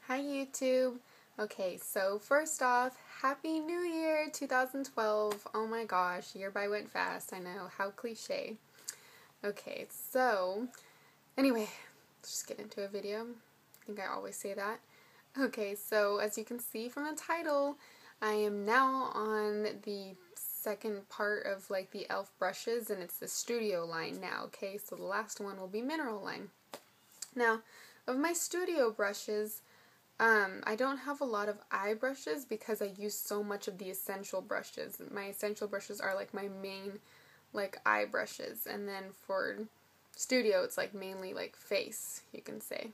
Hi YouTube! Okay, so first off, Happy New Year 2012! Oh my gosh, year by went fast, I know, how cliche. Okay, so, anyway, let's just get into a video. I think I always say that. Okay, so as you can see from the title, I am now on the second part of like the e.l.f. brushes, and it's the studio line now, okay? So the last one will be mineral line. Now, of my studio brushes, I don't have a lot of eye brushes because I use so much of the essential brushes. My essential brushes are like my main like eye brushes, and then for studio it's like mainly like face, you can say.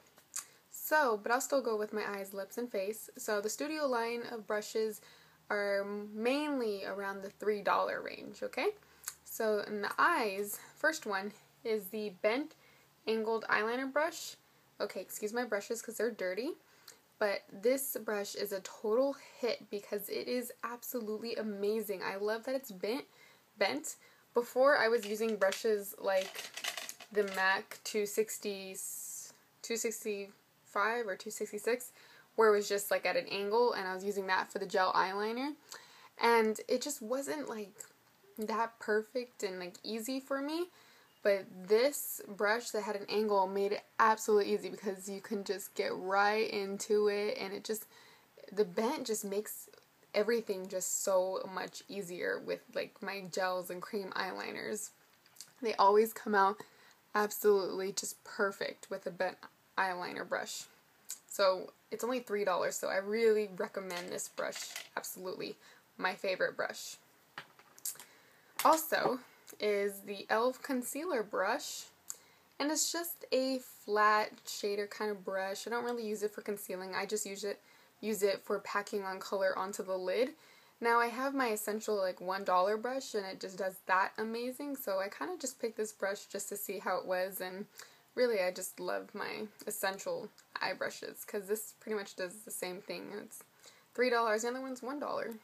So, but I'll still go with my eyes, lips, and face. So the studio line of brushes are mainly around the $3 range, okay? So in the eyes, first one is the bent angled eyeliner brush. Okay, excuse my brushes because they're dirty. But this brush is a total hit because it is absolutely amazing. I love that it's bent. Before I was using brushes like the MAC 265 or 266, where it was just like at an angle, and I was using that for the gel eyeliner. And it just wasn't like that perfect and like easy for me. But this brush that had an angle made it absolutely easy because you can just get right into it, and it just, the bent just makes everything just so much easier with like my gels and cream eyeliners. They always come out absolutely just perfect with a bent eyeliner brush. So it's only $3, so I really recommend this brush. Absolutely my favorite brush. Also is the e.l.f. concealer brush, and it's just a flat shader kind of brush. I don't really use it for concealing. I just use it for packing on color onto the lid. Now I have my essential like $1 brush, and it just does that amazing, so I kind of just picked this brush just to see how it was, and really I just love my essential eye brushes because this pretty much does the same thing. It's $3, the other one's $1.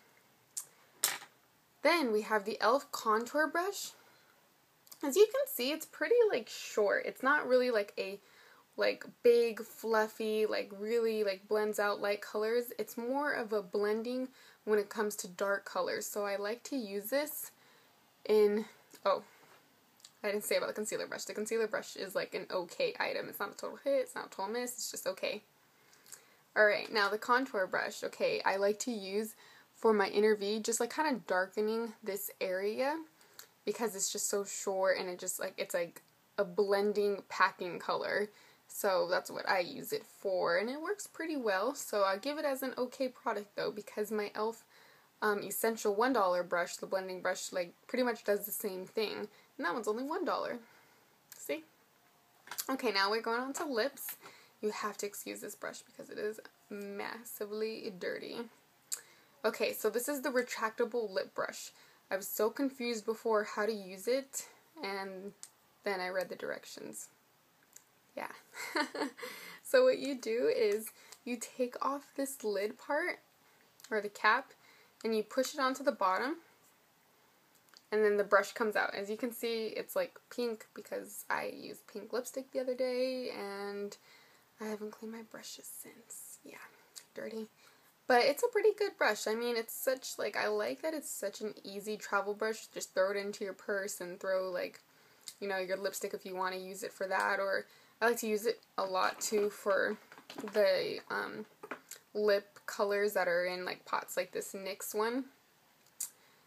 Then we have the e.l.f. contour brush. As you can see, it's pretty like short. It's not really like a big fluffy like really like blends out light colors. It's more of a blending when it comes to dark colors. So I like to use this in, oh, I didn't say about the concealer brush. The concealer brush is like an okay item. It's not a total hit, it's not a total miss, it's just okay. Alright, now the contour brush. Okay, I like to use for my inner V, just like kind of darkening this area because it's just so short, and it just like, it's like a blending packing color. So that's what I use it for, and it works pretty well. So I give it as an okay product though, because my e.l.f. Essential $1 brush, the blending brush, like pretty much does the same thing, and that one's only $1. See? Okay, now we're going on to lips. You have to excuse this brush because it is massively dirty. Okay, so this is the retractable lip brush. I was so confused before how to use it, and then I read the directions. Yeah. So what you do is you take off this lid part, or the cap, and you push it onto the bottom, and then the brush comes out. As you can see, it's like pink because I used pink lipstick the other day, and I haven't cleaned my brushes since. Yeah, dirty. But it's a pretty good brush. I mean, it's such, like, I like that it's such an easy travel brush. Just throw it into your purse and throw, like, you know, your lipstick if you want to use it for that. Or I like to use it a lot, too, for the lip colors that are in, like, pots, like this NYX one.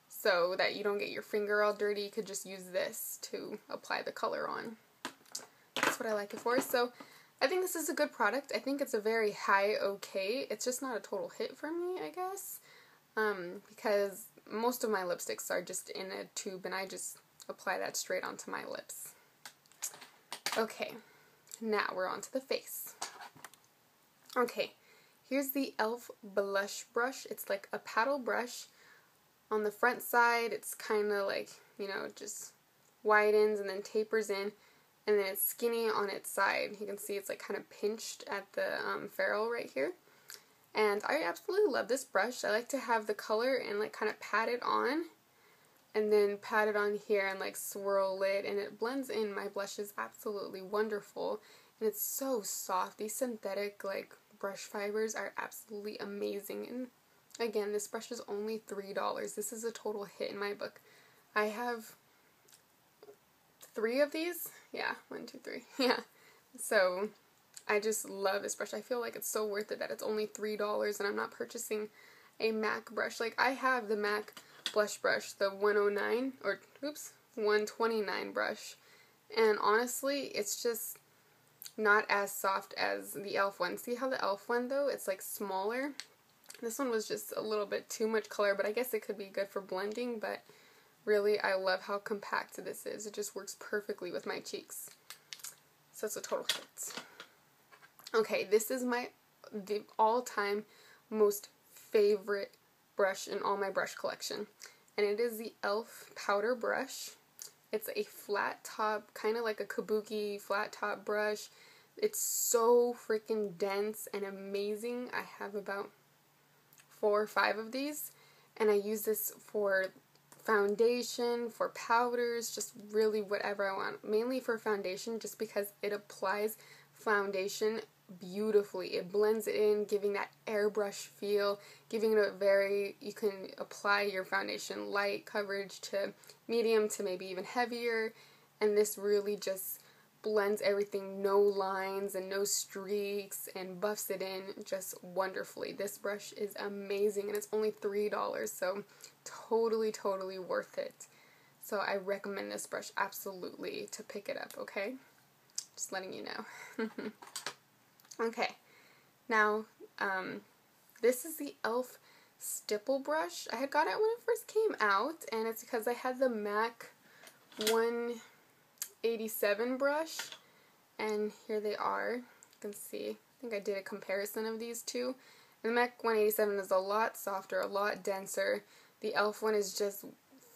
So that you don't get your finger all dirty, you could just use this to apply the color on. That's what I like it for. So I think this is a good product. I think it's a very high okay. It's just not a total hit for me, I guess. Because most of my lipsticks are just in a tube, and I just apply that straight onto my lips. Okay, now we're on to the face. Okay, here's the e.l.f. blush brush. It's like a paddle brush. On the front side, it's kind of like, you know, just widens and then tapers in. And then it's skinny on its side. You can see it's like kind of pinched at the ferrule right here. And I absolutely love this brush. I like to have the color and like kind of pat it on, and then pat it on here and like swirl it, and it blends in. My blush is absolutely wonderful, and it's so soft. These synthetic like brush fibers are absolutely amazing. And again, this brush is only $3. This is a total hit in my book. I have 3 of these. Yeah, 1, 2, 3. Yeah. So I just love this brush. I feel like it's so worth it that it's only $3 and I'm not purchasing a MAC brush. Like, I have the MAC blush brush, the 109, or oops, 129 brush. And honestly, it's just not as soft as the e.l.f. one. See how the e.l.f. one, though, it's like smaller? This one was just a little bit too much color, but I guess it could be good for blending, but really, I love how compact this is. It just works perfectly with my cheeks. So it's a total hit. Okay, this is the all-time most favorite brush in all my brush collection. And it is the e.l.f. powder brush. It's a flat top, kind of like a kabuki flat top brush. It's so freaking dense and amazing. I have about 4 or 5 of these. And I use this for foundation, for powders, just really whatever I want. Mainly for foundation, just because it applies foundation beautifully. It blends it in, giving that airbrush feel, giving it a very, you can apply your foundation light coverage to medium to maybe even heavier, and this really just blends everything, no lines and no streaks, and buffs it in just wonderfully. This brush is amazing, and it's only $3, so totally worth it. So I recommend this brush absolutely to pick it up, okay? Just letting you know. Okay, now this is the e.l.f. stipple brush. I had got it when it first came out, and it's because I had the MAC 187 brush, and here they are. You can see, I think I did a comparison of these two. And the MAC 187 is a lot softer, a lot denser. The e.l.f. one is just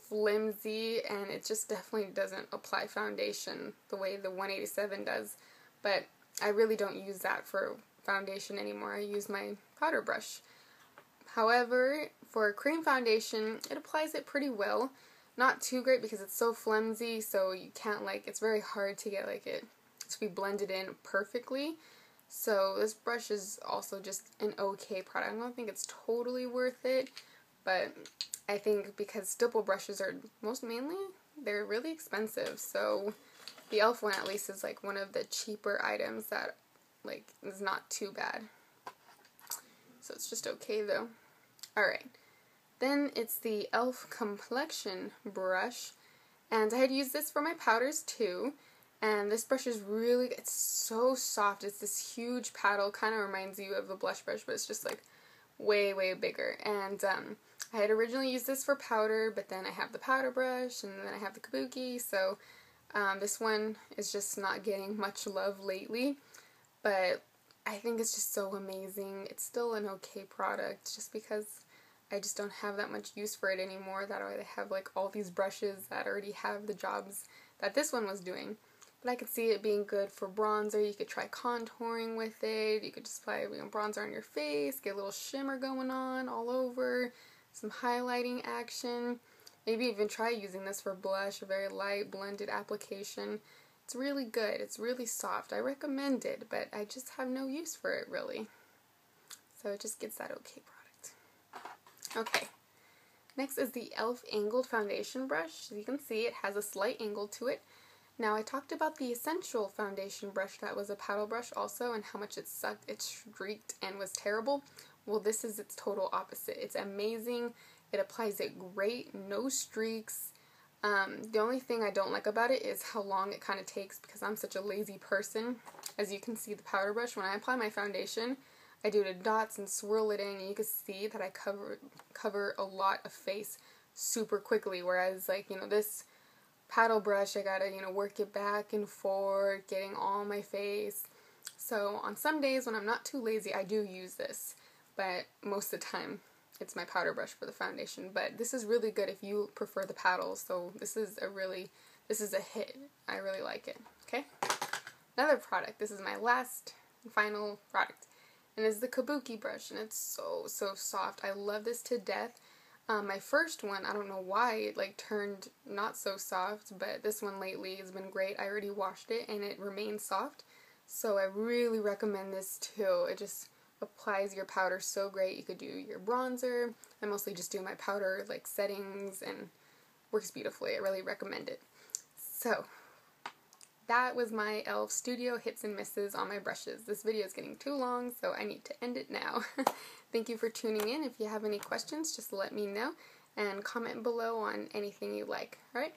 flimsy, and it just definitely doesn't apply foundation the way the 187 does. But I really don't use that for foundation anymore. I use my powder brush. However, for cream foundation, it applies it pretty well. Not too great because it's so flimsy, so you can't, like, it's very hard to get, like, it to be blended in perfectly. So this brush is also just an okay product. I don't think it's totally worth it, but I think because stipple brushes are they're really expensive, so the e.l.f. one at least is like one of the cheaper items that like is not too bad. So it's just okay though. Alright. Then it's the e.l.f. complexion brush. And I had used this for my powders too. And this brush is really, it's so soft. It's this huge paddle. Kind of reminds you of a blush brush, but it's just like way bigger. And I had originally used this for powder, but then I have the powder brush, and then I have the kabuki, so this one is just not getting much love lately, but I think it's just so amazing. It's still an okay product, just because I just don't have that much use for it anymore. That I have like all these brushes that already have the jobs that this one was doing. But I could see it being good for bronzer. You could try contouring with it. You could just apply bronzer on your face, get a little shimmer going on all over, some highlighting action. Maybe even try using this for blush, a very light blended application. It's really good. It's really soft. I recommend it, but I just have no use for it really. So it just gets that okay product. Okay. Next is the e.l.f. angled foundation brush. As you can see, it has a slight angle to it. Now I talked about the essential foundation brush that was a paddle brush also, and how much it sucked, it streaked, and was terrible. Well, this is its total opposite. It's amazing. It applies it great, no streaks. The only thing I don't like about it is how long it kind of takes, because I'm such a lazy person. As you can see, the powder brush, when I apply my foundation, I do the dots and swirl it in, and you can see that I cover a lot of face super quickly, whereas like, this paddle brush, I gotta, work it back and forth, getting all my face. So on some days when I'm not too lazy, I do use this, but most of the time it's my powder brush for the foundation. But this is really good if you prefer the paddles, so this is a hit. I really like it. Okay? Another product. This is my last and final product, and it's the kabuki brush, and it's so soft. I love this to death. My first one, I don't know why it like turned not so soft, but this one lately has been great. I already washed it and it remains soft, so I really recommend this too. It just applies your powder so great. You could do your bronzer. I mostly just do my powder like settings and works beautifully. I really recommend it. So that was my e.l.f. Studio Hits and Misses on my brushes. This video is getting too long, so I need to end it now. Thank you for tuning in. If you have any questions, just let me know and comment below on anything you like. Alright?